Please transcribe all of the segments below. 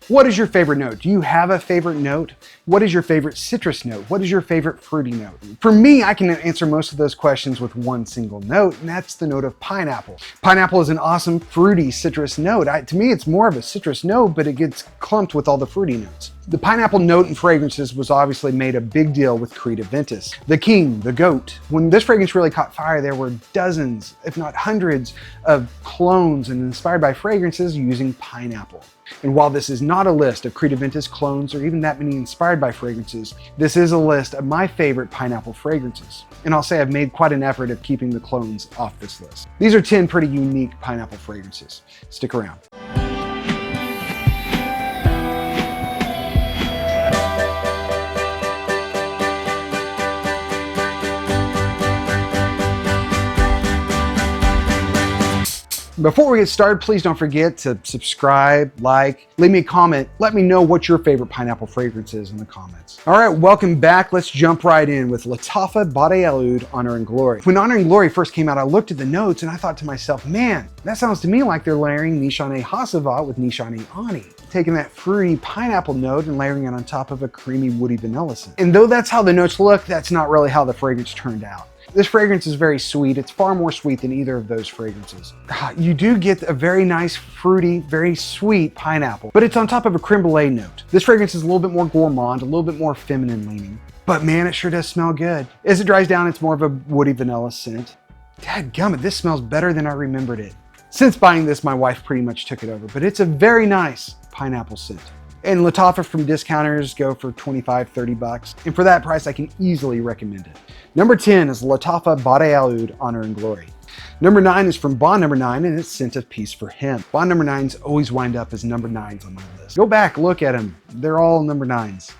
What is your favorite note? Do you have a favorite note? What is your favorite citrus note? What is your favorite fruity note? For me, I can answer most of those questions with one single note, and that's the note of pineapple. Pineapple is an awesome fruity citrus note. To me, it's more of a citrus note, but it gets clumped with all the fruity notes. The pineapple note in fragrances was obviously made a big deal with Creed Aventus, the king, the goat. When this fragrance really caught fire, there were dozens, if not hundreds, of clones and inspired by fragrances using pineapple. And while this is not a list of Creed Aventus clones or even that many inspired by fragrances, this is a list of my favorite pineapple fragrances. And I'll say I've made quite an effort of keeping the clones off this list. These are 10 pretty unique pineapple fragrances. Stick around. Before we get started, please don't forget to subscribe, like, leave me a comment. Let me know what your favorite pineapple fragrance is in the comments. All right, welcome back. Let's jump right in with Lattafa Bade Aloud Honor and Glory. When Honor and Glory first came out, I looked at the notes and I thought to myself, man, that sounds to me like they're layering Nishane Hasavat with Nishane Ani, taking that fruity pineapple note and layering it on top of a creamy woody vanilla scent. And though that's how the notes look, that's not really how the fragrance turned out. This fragrance is very sweet. It's far more sweet than either of those fragrances. You do get a very nice, fruity, very sweet pineapple, but it's on top of a creme brulee note. This fragrance is a little bit more gourmand, a little bit more feminine leaning, but man, it sure does smell good. As it dries down, it's more of a woody vanilla scent. Dadgummit, this smells better than I remembered it. Since buying this, my wife pretty much took it over, but it's a very nice pineapple scent. And Lattafa from discounters go for 25, 30 bucks. And for that price, I can easily recommend it. Number 10 is Lattafa Bade Aloud Honor and Glory. Number 9 is from Bond Number 9 and it's Scent of Peace for Him. Bond Number 9s always wind up as number 9s on my list. Go back, look at them. They're all number 9s.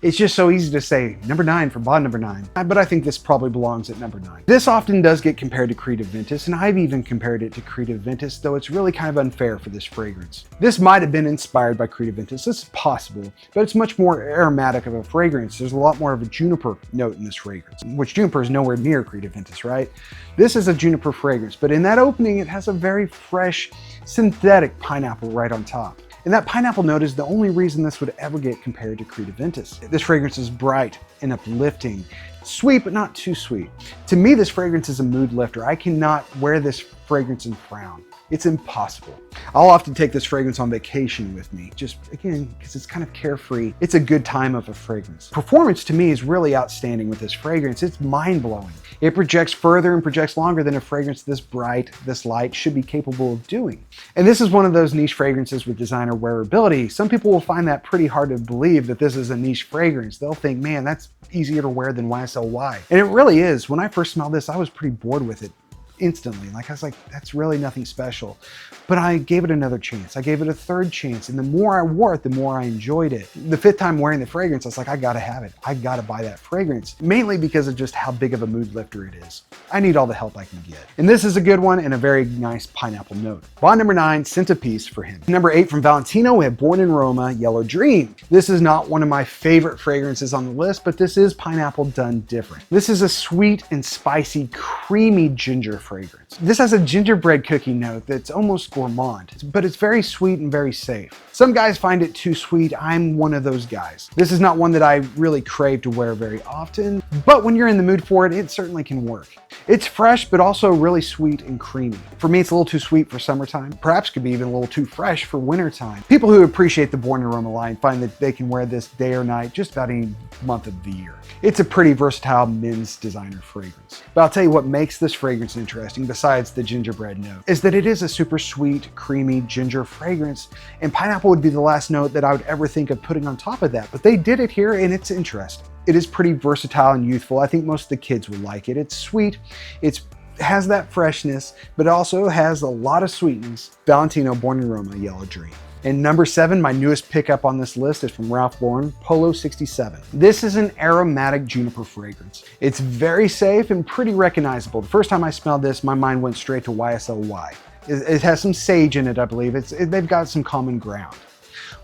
It's just so easy to say number 9 for Bond Number 9, but I think this probably belongs at number 9. This often does get compared to Creed Aventus, and I've even compared it to Creed Aventus, though it's really kind of unfair for this fragrance. This might have been inspired by Creed Aventus, this is possible, but it's much more aromatic of a fragrance. There's a lot more of a juniper note in this fragrance, which juniper is nowhere near Creed Aventus, right? This is a juniper fragrance, but in that opening, it has a very fresh, synthetic pineapple right on top. And that pineapple note is the only reason this would ever get compared to Creed Aventus. This fragrance is bright and uplifting, sweet but not too sweet. To me, this fragrance is a mood lifter. I cannot wear this fragrance and frown. It's impossible. I'll often take this fragrance on vacation with me, just again, because it's kind of carefree. It's a good time of a fragrance. Performance to me is really outstanding with this fragrance. It's mind-blowing. It projects further and projects longer than a fragrance this bright, this light should be capable of doing. And this is one of those niche fragrances with designer wearability. Some people will find that pretty hard to believe that this is a niche fragrance. They'll think, man, that's easier to wear than YSL. And it really is. When I first smelled this, I was pretty bored with it instantly. Like I was like, that's really nothing special. But I gave it another chance. I gave it a third chance. And the more I wore it, the more I enjoyed it. The 5th time wearing the fragrance, I was like, I gotta have it. I gotta buy that fragrance. Mainly because of just how big of a mood lifter it is. I need all the help I can get. And this is a good one and a very nice pineapple note. Bond Number 9, Scent of Peace for Him. Number 8 from Valentino, we have Born in Roma, Yellow Dream. This is not one of my favorite fragrances on the list, but this is pineapple done different. This is a sweet and spicy, creamy ginger fragrance. This has a gingerbread cookie note that's almost gourmand, but it's very sweet and very safe. Some guys find it too sweet. I'm one of those guys. This is not one that I really crave to wear very often, but when you're in the mood for it, it certainly can work. It's fresh, but also really sweet and creamy. For me, it's a little too sweet for summertime. Perhaps could be even a little too fresh for wintertime. People who appreciate the Born in Roma line find that they can wear this day or night, just about any month of the year. It's a pretty versatile men's designer fragrance. But I'll tell you what makes this fragrance interesting, besides the gingerbread note, is that it is a super sweet, creamy ginger fragrance, and pineapple would be the last note that I would ever think of putting on top of that, but they did it here and it's interesting. It is pretty versatile and youthful. I think most of the kids will like it. It's sweet, it has that freshness, but it also has a lot of sweetness. Valentino Born in Roma, Yellow Dream. And number 7, my newest pickup on this list is from Ralph Lauren, Polo 67. This is an aromatic juniper fragrance. It's very safe and pretty recognizable. The first time I smelled this, my mind went straight to YSL. It has some sage in it, I believe. They've got some common ground.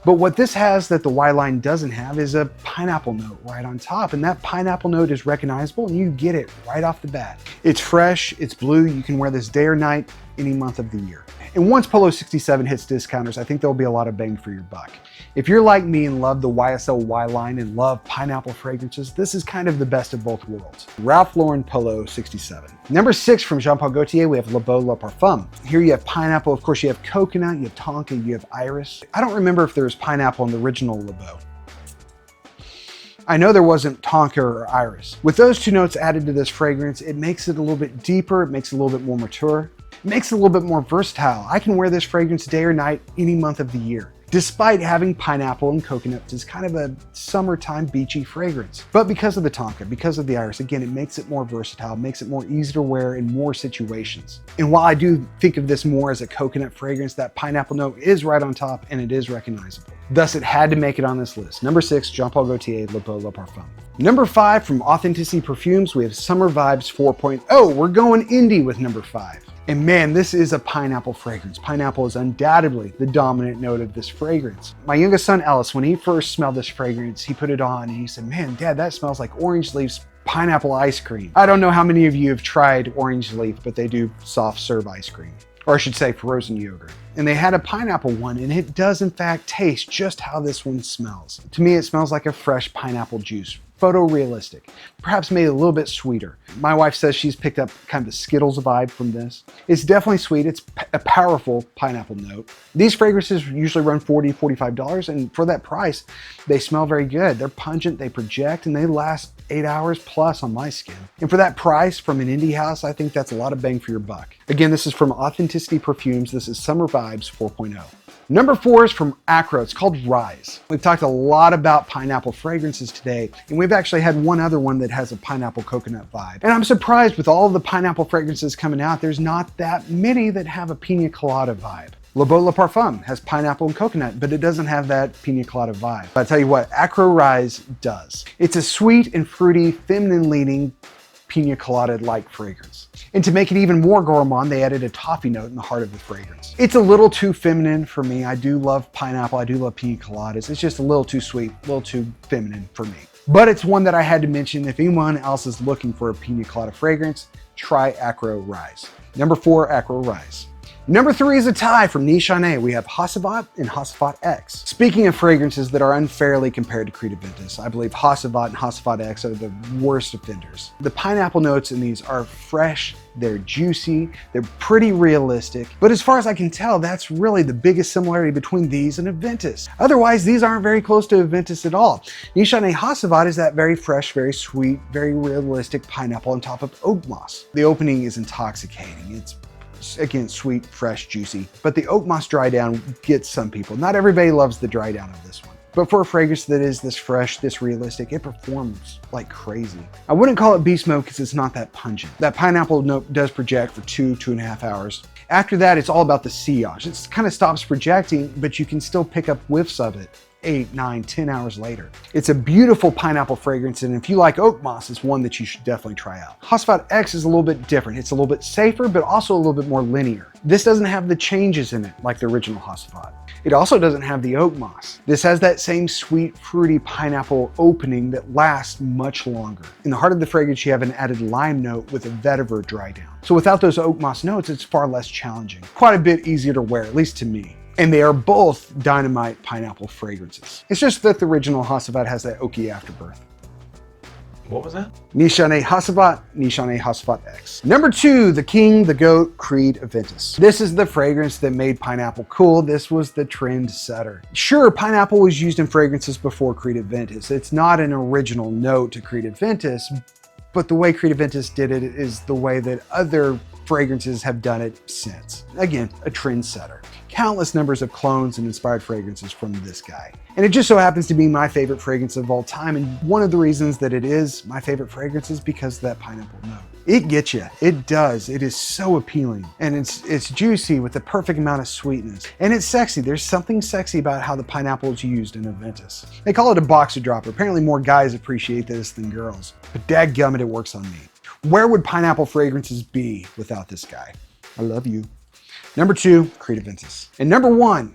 But what this has that the Y line doesn't have is a pineapple note right on top. And that pineapple note is recognizable and you get it right off the bat. It's fresh, it's blue, you can wear this day or night, any month of the year. And once Polo 67 hits discounters, I think there'll be a lot of bang for your buck. If you're like me and love the YSL Y line and love pineapple fragrances, this is kind of the best of both worlds. Ralph Lauren Polo 67. Number 6 from Jean Paul Gaultier, we have Le Beau Le Parfum. Here you have pineapple, of course you have coconut, you have tonka, you have iris. I don't remember if there was pineapple in the original Le Beau. I know there wasn't tonka or iris. With those two notes added to this fragrance, it makes it a little bit deeper, it makes it a little bit more mature, it makes it a little bit more versatile. I can wear this fragrance day or night, any month of the year. Despite having pineapple and coconuts, it's kind of a summertime beachy fragrance. But because of the tonka, because of the iris, again, it makes it more versatile, makes it more easy to wear in more situations. And while I do think of this more as a coconut fragrance, that pineapple note is right on top and it is recognizable. Thus, it had to make it on this list. Number 6, Jean Paul Gaultier, Le Beau Le Parfum. Number 5 from Authenticity Perfumes, we have Summer Vibes 4.0. We're going indie with number 5. And man, this is a pineapple fragrance. Pineapple is undoubtedly the dominant note of this fragrance. My youngest son, Ellis, when he first smelled this fragrance, he put it on and he said, man, Dad, that smells like Orange Leaf's pineapple ice cream. I don't know how many of you have tried Orange Leaf, but they do soft serve ice cream. Or I should say frozen yogurt. And they had a pineapple one, and it does in fact taste just how this one smells. To me, it smells like a fresh pineapple juice. Photorealistic, perhaps made a little bit sweeter. My wife says she's picked up kind of the Skittles vibe from this. It's definitely sweet. It's a powerful pineapple note. These fragrances usually run $40, $45, and for that price, they smell very good. They're pungent, they project, and they last 8 hours plus on my skin. And for that price from an indie house, I think that's a lot of bang for your buck. Again, this is from Authenticity Perfumes. This is Summer Vibes 4.0. Number 4 is from Acro. It's called Rise. We've talked a lot about pineapple fragrances today, and we've actually had one other one that has a pineapple coconut vibe. And I'm surprised with all of the pineapple fragrances coming out, there's not that many that have a pina colada vibe. Le Beau Le Parfum has pineapple and coconut, but it doesn't have that pina colada vibe. But I tell you what, Acro Rise does. It's a sweet and fruity, feminine-leaning pina colada-like fragrance. And to make it even more gourmand, they added a toffee note in the heart of the fragrance. It's a little too feminine for me. I do love pineapple, I do love pina coladas. It's just a little too sweet, a little too feminine for me. But it's one that I had to mention. If anyone else is looking for a pina colada fragrance, try Acro Rise. Number 4, Acro Rise. Number 3 is a tie from Ni Chané. We have Hasavat and Hasavat X. Speaking of fragrances that are unfairly compared to Creed Aventus, I believe Hasavat and Hasavat X are the worst offenders. The pineapple notes in these are fresh, they're juicy, they're pretty realistic, but as far as I can tell, that's really the biggest similarity between these and Aventus. Otherwise, these aren't very close to Aventus at all. Ni Chané Hasavat is that very fresh, very sweet, very realistic pineapple on top of oak moss. The opening is intoxicating. It's again, sweet, fresh, juicy, but the oak moss dry down gets some people. Not everybody loves the dry down of this one. But for a fragrance that is this fresh, this realistic, it performs like crazy. I wouldn't call it beast mode because it's not that pungent. That pineapple note does project for 2.5 hours. After that, it's all about the sillage. It kind of stops projecting, but you can still pick up whiffs of it 8, 9, 10 hours later. It's a beautiful pineapple fragrance, and if you like oak moss, it's one that you should definitely try out. Hasavat X is a little bit different. It's a little bit safer, but also a little bit more linear. This doesn't have the changes in it like the original Hasavat. It also doesn't have the oak moss. This has that same sweet, fruity pineapple opening that lasts much longer. In the heart of the fragrance, you have an added lime note with a vetiver dry down. So without those oak moss notes, it's far less challenging. Quite a bit easier to wear, at least to me. And they are both dynamite pineapple fragrances. It's just that the original Hasavat has that oaky afterbirth. What was that? Ni Chané Hasavat, Ni Chané Hasavat X. Number 2, the king, the goat, Creed Aventus. This is the fragrance that made pineapple cool. This was the trend setter. Sure, pineapple was used in fragrances before Creed Aventus. It's not an original note to Creed Aventus, but the way Creed Aventus did it is the way that other fragrances have done it since. Again, a trendsetter. Countless numbers of clones and inspired fragrances from this guy. And it just so happens to be my favorite fragrance of all time. And one of the reasons that it is my favorite fragrance is because of that pineapple note. It gets you. It does. It is so appealing. And it's juicy with the perfect amount of sweetness. And it's sexy. There's something sexy about how the pineapple is used in Aventus. They call it a boxer dropper. Apparently more guys appreciate this than girls. But dadgummit, it works on me. Where would pineapple fragrances be without this guy? I love you. Number 2, Creed Aventus. And number 1,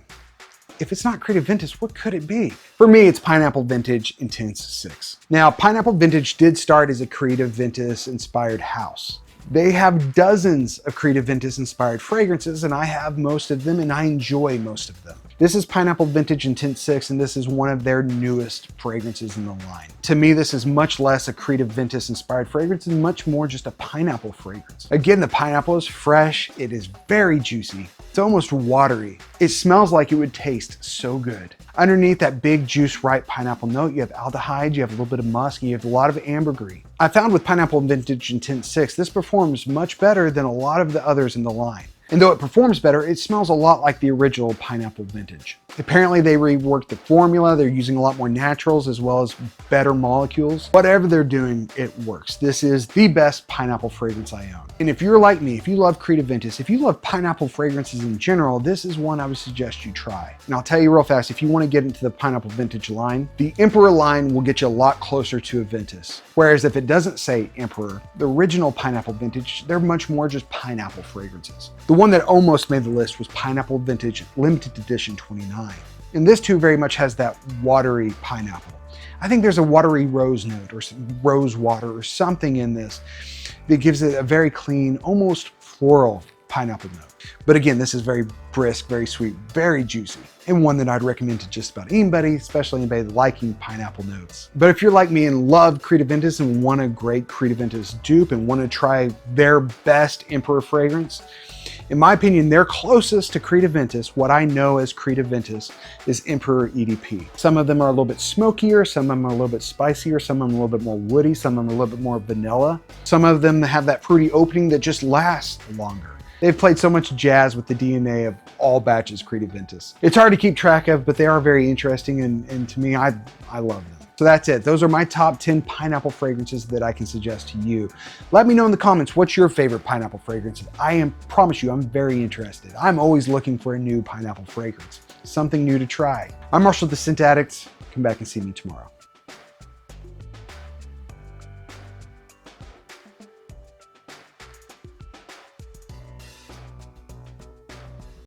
if it's not Creed Aventus, what could it be? For me, it's Pineapple Vintage Intense 6. Now, Pineapple Vintage did start as a Creed Aventus inspired house. They have dozens of Creative Ventus inspired fragrances, and I have most of them, and I enjoy most of them. This is Pineapple Vintage Intense 6, and this is one of their newest fragrances in the line. To me, this is much less a Creative Ventus inspired fragrance and much more just a pineapple fragrance. Again, the pineapple is fresh, it is very juicy, it's almost watery. It smells like it would taste so good. Underneath that big juice ripe pineapple note, you have aldehyde, you have a little bit of musk, and you have a lot of ambergris. I found with Pineapple Vintage Intense 6, this performs much better than a lot of the others in the line. And though it performs better, it smells a lot like the original Pineapple Vintage. Apparently they reworked the formula, they're using a lot more naturals as well as better molecules. Whatever they're doing, it works. This is the best pineapple fragrance I own. And if you're like me, if you love Creative Ventus, if you love pineapple fragrances in general, this is one I would suggest you try. And I'll tell you real fast, if you want to get into the Pineapple Vintage line, the Emperor line will get you a lot closer to a Ventus. Whereas if it doesn't say Emperor, the original Pineapple Vintage, they're much more just pineapple fragrances. The one that almost made the list was Pineapple Vintage Limited Edition 29. And this too very much has that watery pineapple. I think there's a watery rose note or some rose water or something in this that gives it a very clean, almost floral pineapple note. But again, this is very brisk, very sweet, very juicy, and one that I'd recommend to just about anybody, especially anybody liking pineapple notes. But if you're like me and love Creative Ventus and want a great Creative Ventus dupe and want to try their best Emperor fragrance, in my opinion, they're closest to Creative Ventus. What I know as Creative Ventus is Emperor EDP. Some of them are a little bit smokier, some of them are a little bit spicier, some of them are a little bit more woody, some of them are a little bit more vanilla. Some of them have that fruity opening that just lasts longer. They've played so much jazz with the DNA of all batches Creative Ventus. It's hard to keep track of, but they are very interesting, and to me, I love them. So that's it. Those are my top 10 pineapple fragrances that I can suggest to you. Let me know in the comments, what's your favorite pineapple fragrance? Promise you, I'm very interested. I'm always looking for a new pineapple fragrance, something new to try. I'm Marshall the Scent Addict. Come back and see me tomorrow.